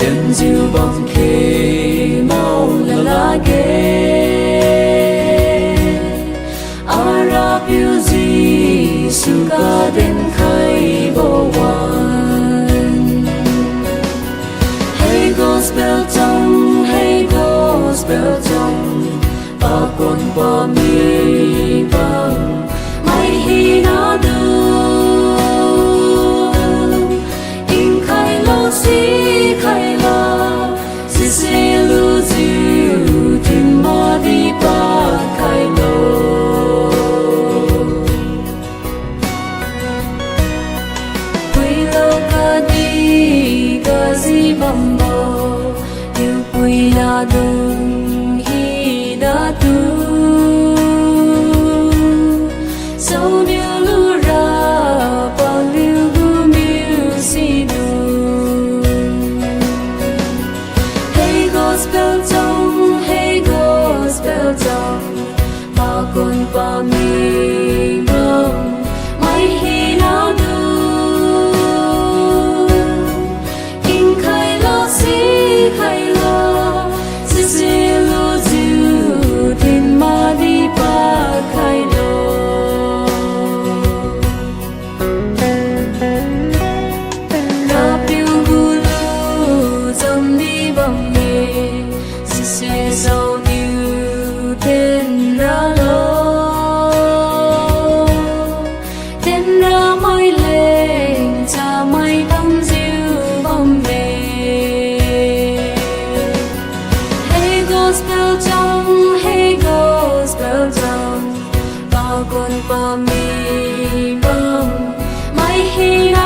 đến diêu bóng khi mau là lá ghé Arab yêu gì suka đến khai bộ hoàn Hey gospel trong ba con ba mi bằng mai hi na đường in khai lo si si lu diu tim ma đi ba khai lo quy lo ca đi ca si bầm bò yêu quy na đường con ba mi mong mai hi na đường in khai lo si lo diu tin ma đi ba khai lo na piu gu lu dâm đi bằng nghề si sau diu tên ra con ba mi bông mai hi